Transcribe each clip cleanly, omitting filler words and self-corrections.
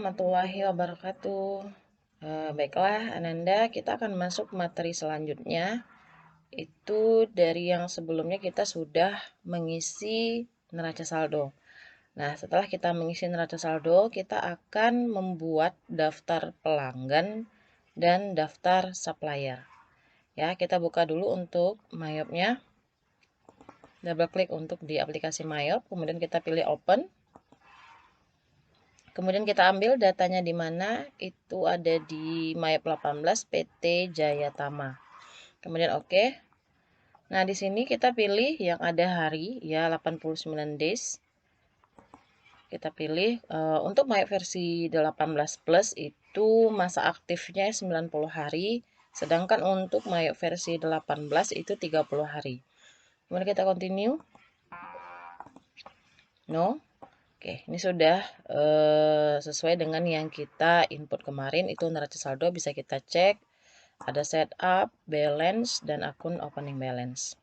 warahmatullahi wabarakatuh. Baiklah, Ananda, kita akan masuk materi selanjutnya. Itu dari yang sebelumnya kita sudah mengisi neraca saldo. Nah, setelah kita mengisi neraca saldo, kita akan membuat daftar pelanggan dan daftar supplier. Ya, kita buka dulu untuk Myop-nya. Double klik untuk di aplikasi Myop, kemudian kita pilih open. Kemudian kita ambil datanya di mana, itu ada di Myop 18 PT Jayatama. Kemudian oke. Nah, di sini kita pilih yang ada hari, ya 89 days. Kita pilih untuk Myop versi 18 Plus itu masa aktifnya 90 hari, sedangkan untuk Myop versi 18 itu 30 hari. Kemudian kita continue. No. Oke, ini sudah sesuai dengan yang kita input kemarin, itu neraca saldo bisa kita cek, ada setup, balance, dan akun opening balance.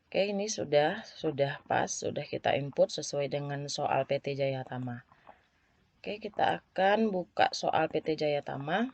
Oke, ini sudah pas, sudah kita input sesuai dengan soal PT Jayatama. Oke, kita akan buka soal PT Jayatama.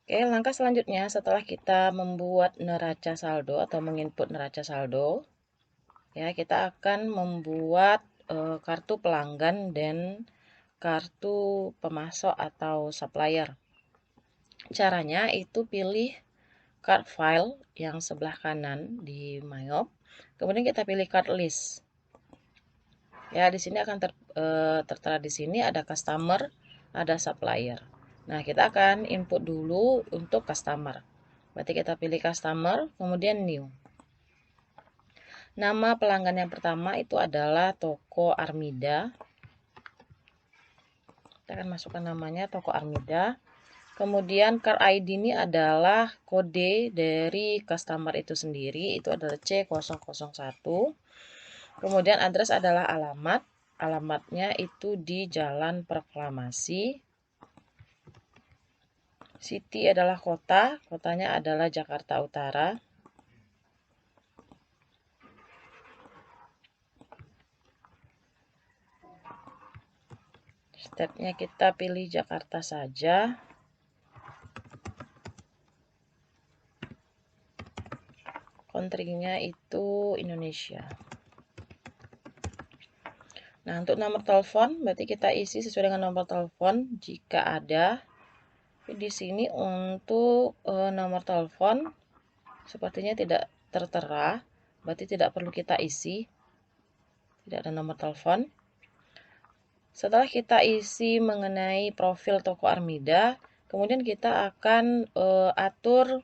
Oke, langkah selanjutnya setelah kita membuat neraca saldo atau menginput neraca saldo, ya kita akan membuat kartu pelanggan dan kartu pemasok atau supplier. Caranya itu pilih card file yang sebelah kanan di Myop, kemudian kita pilih card list. Ya, di sini akan tertera di sini ada customer, ada supplier. Nah, kita akan input dulu untuk customer. Berarti kita pilih customer, kemudian new. Nama pelanggan yang pertama itu adalah Toko Armida. Kita akan masukkan namanya Toko Armida. Kemudian card ID ini adalah kode dari customer itu sendiri, itu adalah C001. Kemudian address adalah alamat. Alamatnya itu di Jalan Proklamasi. City adalah kota, kotanya adalah Jakarta Utara. Stepnya kita pilih Jakarta saja. Country-nya itu Indonesia. Nah, untuk nomor telepon berarti kita isi sesuai dengan nomor telepon jika ada. Di sini untuk nomor telepon sepertinya tidak tertera, berarti tidak perlu kita isi. Tidak ada nomor telepon. Setelah kita isi mengenai profil Toko Armida, kemudian kita akan atur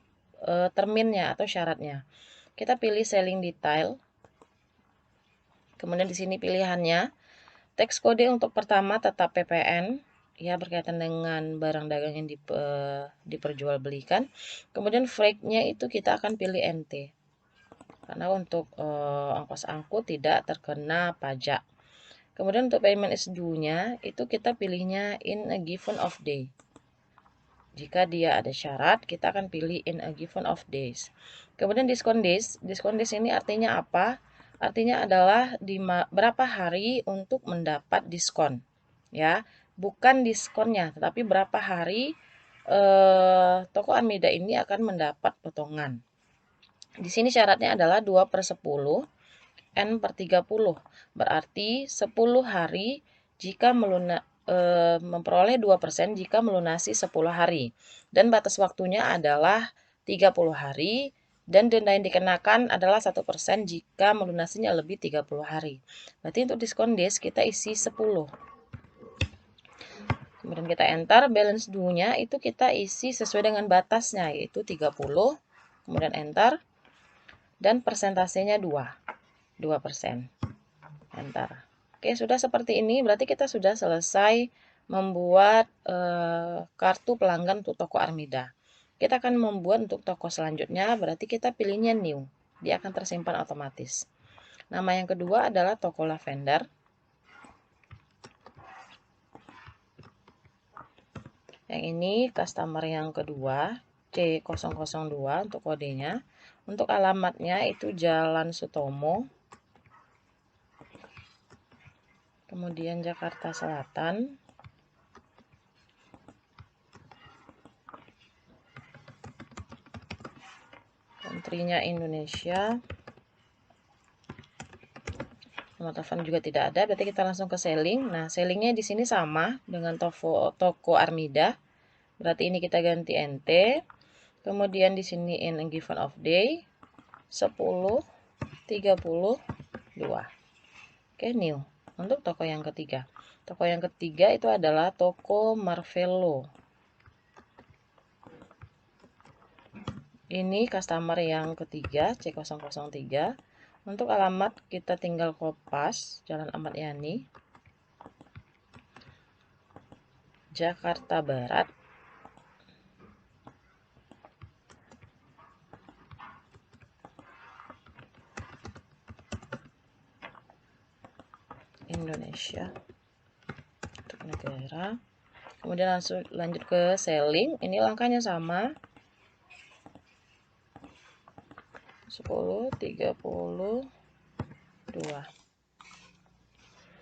terminnya atau syaratnya. Kita pilih selling detail. Kemudian di sini pilihannya, teks kode untuk pertama tetap PPN, ya berkaitan dengan barang dagang yang diperjualbelikan. Kemudian freight-nya itu kita akan pilih NT. Karena untuk ongkos angkut tidak terkena pajak. Kemudian untuk payment is due-nya itu kita pilihnya in a given of day. Jika dia ada syarat, kita akan pilih in a given of days. Kemudian diskon days. Diskon days ini artinya apa? Artinya adalah di berapa hari untuk mendapat diskon. Ya, bukan diskonnya, tetapi berapa hari Toko Armida ini akan mendapat potongan. Di sini syaratnya adalah 2/10 N/30. Berarti 10 hari jika memperoleh 2% jika melunasi 10 hari. Dan batas waktunya adalah 30 hari. Dan denda yang dikenakan adalah 1% jika melunasinya lebih 30 hari. Berarti untuk diskon days kita isi 10. Kemudian kita enter, balance due-nya itu kita isi sesuai dengan batasnya, yaitu 30. Kemudian enter. Dan persentasenya 2%. Enter. Oke, sudah seperti ini, berarti kita sudah selesai membuat kartu pelanggan untuk Toko Armida. Kita akan membuat untuk toko selanjutnya, berarti kita pilihnya new. Dia akan tersimpan otomatis. Nama yang kedua adalah Toko Lavender. Yang ini customer yang kedua, C002 untuk kodenya. Untuk alamatnya itu Jalan Sutomo, kemudian Jakarta Selatan. Country-nya Indonesia. Nomor telepon juga tidak ada, berarti kita langsung ke selling. Nah, sellingnya di sini sama dengan toko Armida. Berarti ini kita ganti NT. Kemudian di sini in a given of day 10 32. Oke, new. Untuk toko yang ketiga. Toko yang ketiga itu adalah toko Marvello. Ini customer yang ketiga, C003. Untuk alamat kita tinggal kopas, Jalan Ahmad Yani, Jakarta Barat. Indonesia. Untuk negara. Kemudian langsung lanjut ke selling. Ini langkahnya sama. 10 32.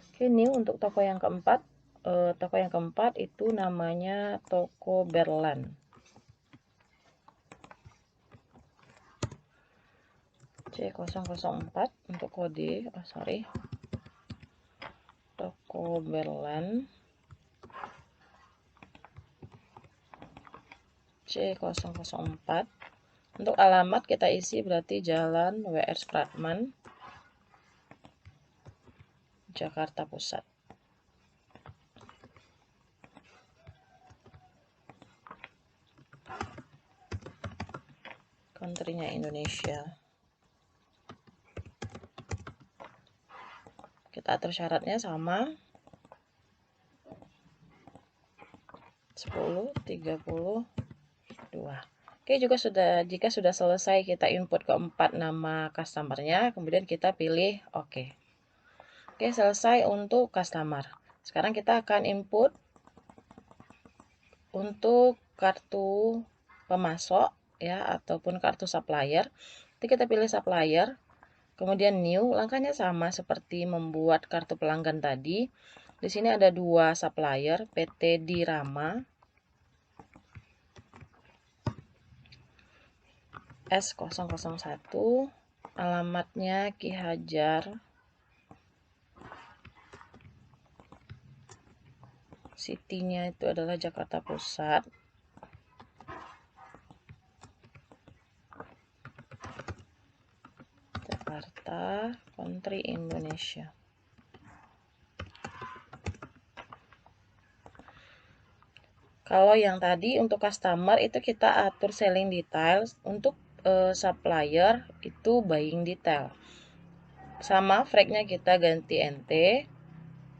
Oke, ini untuk toko yang keempat. Toko yang keempat itu namanya toko Berlan. C004 untuk kode, toko Berlan C004. Untuk alamat kita isi berarti Jalan WR Supratman, Jakarta Pusat. Country-nya Indonesia. Kita atur syaratnya sama. 10 32. Oke, jika sudah selesai kita input keempat nama customernya, kemudian kita pilih oke. Oke, selesai untuk customer. Sekarang kita akan input untuk kartu pemasok ya, ataupun kartu supplier. Nanti kita pilih supplier, kemudian new. Langkahnya sama seperti membuat kartu pelanggan tadi. Di sini ada dua supplier, PT Dirama S001, alamatnya Ki Hajar, city-nya itu adalah Jakarta Pusat. Jakarta, country Indonesia. Kalau yang tadi untuk customer itu kita atur selling details, untuk supplier itu buying detail. Sama fragnya kita ganti NT.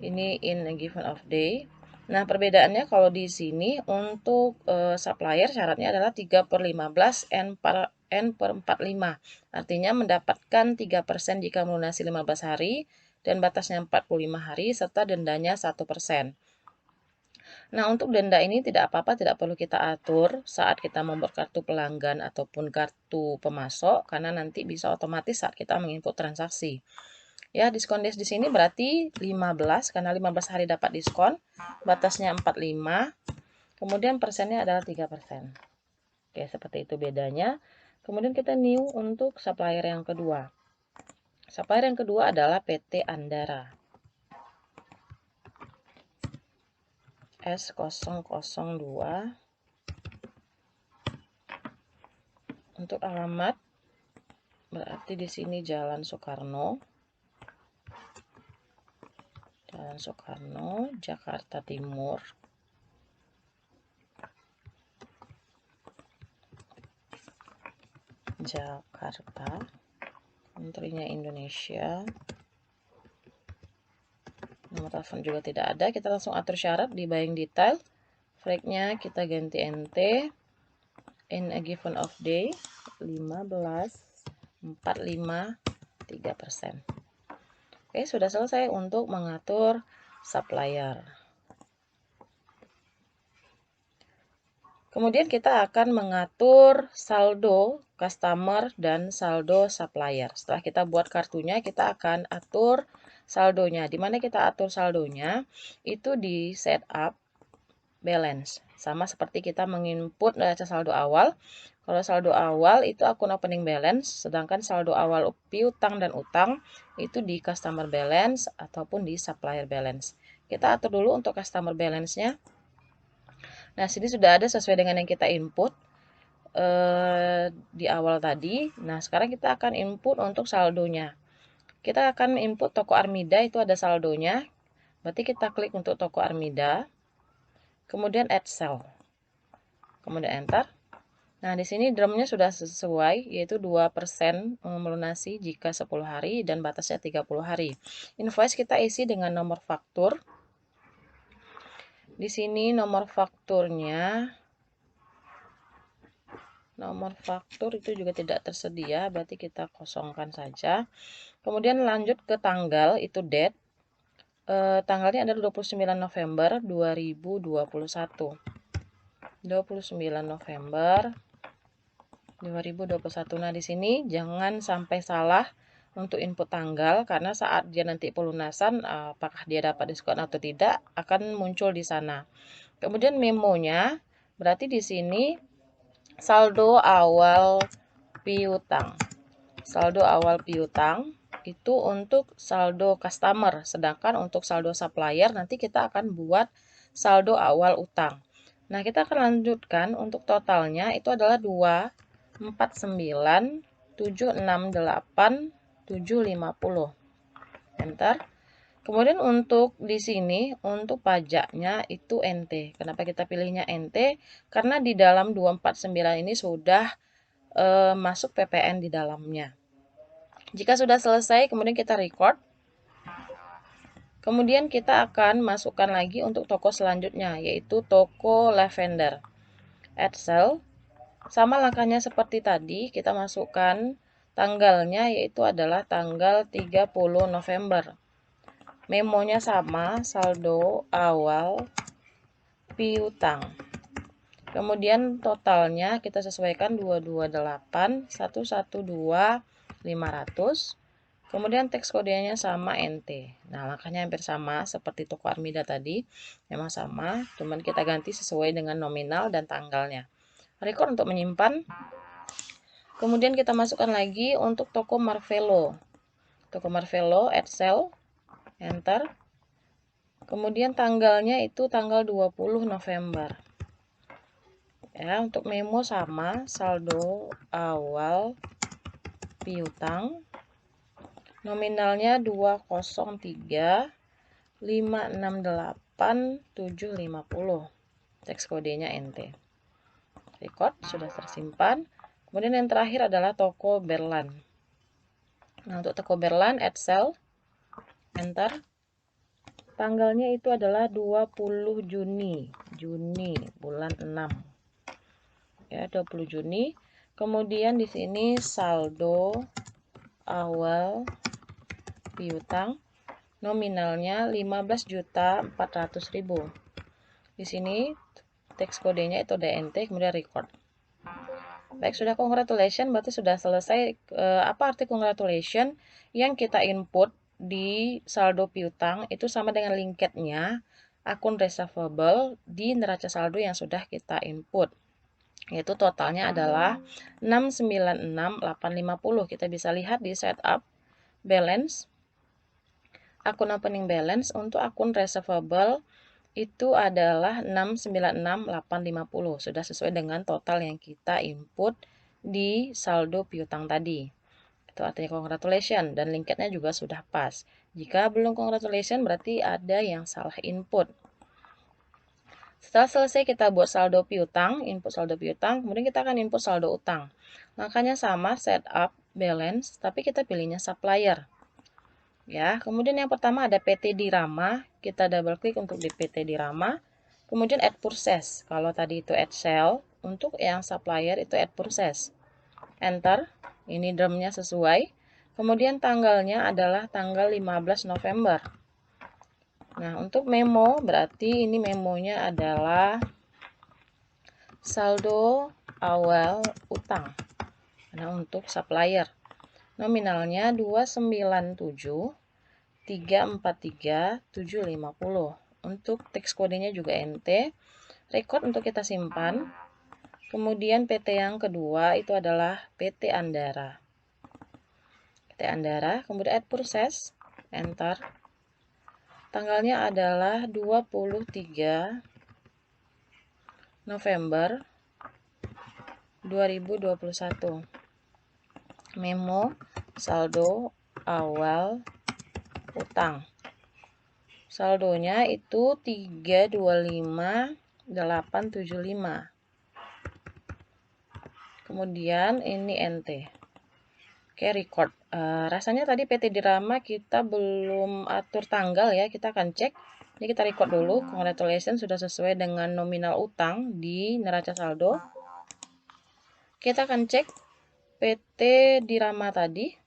Ini in a given of day. Nah, perbedaannya kalau di sini untuk supplier syaratnya adalah 3/15 N/45. Artinya mendapatkan 3% jika melunasi 15 hari dan batasnya 45 hari serta dendanya 1%. Nah, untuk denda ini tidak apa-apa, tidak perlu kita atur saat kita membuat kartu pelanggan ataupun kartu pemasok, karena nanti bisa otomatis saat kita menginput transaksi. Ya, diskon days di sini berarti 15, karena 15 hari dapat diskon, batasnya 45, kemudian persennya adalah 3%. Oke, seperti itu bedanya. Kemudian kita new untuk supplier yang kedua. Supplier yang kedua adalah PT Andara. S002. Untuk alamat berarti di sini Jalan Soekarno, Jakarta Timur. Jakarta, country-nya Indonesia. Nomor telepon juga tidak ada. Kita langsung atur syarat di buying detail. Fragnya kita ganti NT. In a given of day 15 45 3%. Oke, sudah selesai untuk mengatur supplier. Kemudian kita akan mengatur saldo customer dan saldo supplier. Setelah kita buat kartunya, kita akan atur saldonya. Di mana kita atur saldonya? Itu di setup balance. Sama seperti kita menginput neraca saldo awal. Kalau saldo awal itu akun opening balance, sedangkan saldo awal piutang dan utang itu di customer balance ataupun di supplier balance. Kita atur dulu untuk customer balance-nya. Nah, sini sudah ada sesuai dengan yang kita input di awal tadi. Nah, sekarang kita akan input untuk saldonya. Kita akan input toko Armida, itu ada saldonya. Berarti kita klik untuk toko Armida. Kemudian add cell. Kemudian enter. Nah, di sini drumnya sudah sesuai, yaitu 2% melunasi jika 10 hari dan batasnya 30 hari. Invoice kita isi dengan nomor faktur. Di sini nomor fakturnya, nomor faktur itu juga tidak tersedia, berarti kita kosongkan saja. Kemudian lanjut ke tanggal, itu date. Tanggalnya adalah 29 November 2021. 29 November 2021. Nah, di sini jangan sampai salah untuk input tanggal, karena saat dia nanti pelunasan, apakah dia dapat diskon atau tidak, akan muncul di sana. Kemudian memonya, berarti di sini saldo awal piutang. Saldo awal piutang itu untuk saldo customer, sedangkan untuk saldo supplier nanti kita akan buat saldo awal utang. Nah, kita akan lanjutkan untuk totalnya itu adalah 249.768.750. Enter. Kemudian untuk di sini untuk pajaknya itu NT. Kenapa kita pilihnya NT? Karena di dalam 249 ini sudah masuk PPN di dalamnya. Jika sudah selesai, kemudian kita record. Kemudian kita akan masukkan lagi untuk toko selanjutnya, yaitu toko lavender. Add cell. Sama langkahnya seperti tadi, kita masukkan tanggalnya, yaitu adalah tanggal 30 November. Memonya sama, saldo awal piutang. Kemudian totalnya kita sesuaikan 228.112.500. Kemudian teks kodenya sama NT. Nah, langkahnya hampir sama seperti toko Armida tadi. Memang sama, cuman kita ganti sesuai dengan nominal dan tanggalnya. Record untuk menyimpan. Kemudian kita masukkan lagi untuk toko Marvelo. Toko Marvelo, add cell, enter. Kemudian tanggalnya itu tanggal 20 November. Ya, untuk memo sama, saldo awal piutang. Nominalnya 203.568.750. Teks kodenya NT. Record sudah tersimpan. Kemudian yang terakhir adalah toko Berlan. Nah, untuk toko Berlan, add cell, enter. Tanggalnya itu adalah 20 Juni. Juni, bulan 6. Ya, 20 Juni. Kemudian di sini saldo awal piutang nominalnya 15.400.000. Di sini teks kodenya itu DNT, kemudian record. Baik, sudah congratulation, berarti sudah selesai. Apa arti congratulation? Yang kita input di saldo piutang itu sama dengan linketnya akun receivable di neraca saldo yang sudah kita input. Yaitu totalnya adalah 696.850. Kita bisa lihat di setup balance, akun opening balance untuk akun receivable itu adalah 696.850. Sudah sesuai dengan total yang kita input di saldo piutang tadi. Itu artinya congratulations, dan linketnya juga sudah pas. Jika belum congratulations berarti ada yang salah input. Setelah selesai kita buat saldo piutang, input saldo piutang, kemudian kita akan input saldo utang. Langkahnya sama, setup balance, tapi kita pilihnya supplier. Ya, kemudian yang pertama ada PT Dirama, kita double klik untuk di PT Dirama. Kemudian add purchase. Kalau tadi itu add sell, untuk yang supplier itu add purchase. Enter. Ini drumnya sesuai. Kemudian tanggalnya adalah tanggal 15 November. Nah, untuk memo berarti ini memonya adalah saldo awal utang. Nah, untuk supplier nominalnya 297.343.750. Untuk teks kodenya juga NT. Record untuk kita simpan. Kemudian PT yang kedua itu adalah PT Andara. PT Andara, kemudian add process, enter. Tanggalnya adalah 23 November 2021. Memo saldo awal utang. Saldonya itu 325.875. Kemudian ini NT. Oke, record. Rasanya tadi PT Dirama kita belum atur tanggal ya, kita akan cek. Ini kita record dulu. Congratulations sudah sesuai dengan nominal utang di neraca saldo. Kita akan cek PT Dirama tadi.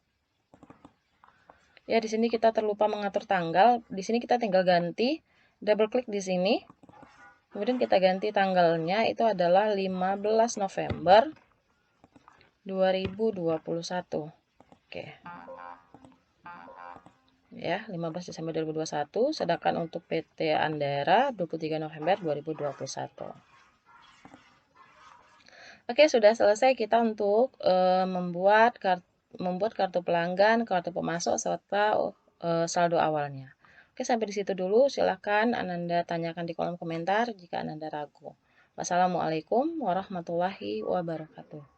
Ya, di sini kita terlupa mengatur tanggal. Di sini kita tinggal ganti, double klik di sini. Kemudian kita ganti tanggalnya, itu adalah 15 November 2021. Oke. Ya, 15 Desember 2021, sedangkan untuk PT Andara 23 November 2021. Oke, sudah selesai kita untuk membuat kartu pelanggan, kartu pemasok, serta saldo awalnya. Oke, sampai di situ dulu. Silahkan Ananda tanyakan di kolom komentar jika Ananda ragu. Wassalamualaikum warahmatullahi wabarakatuh.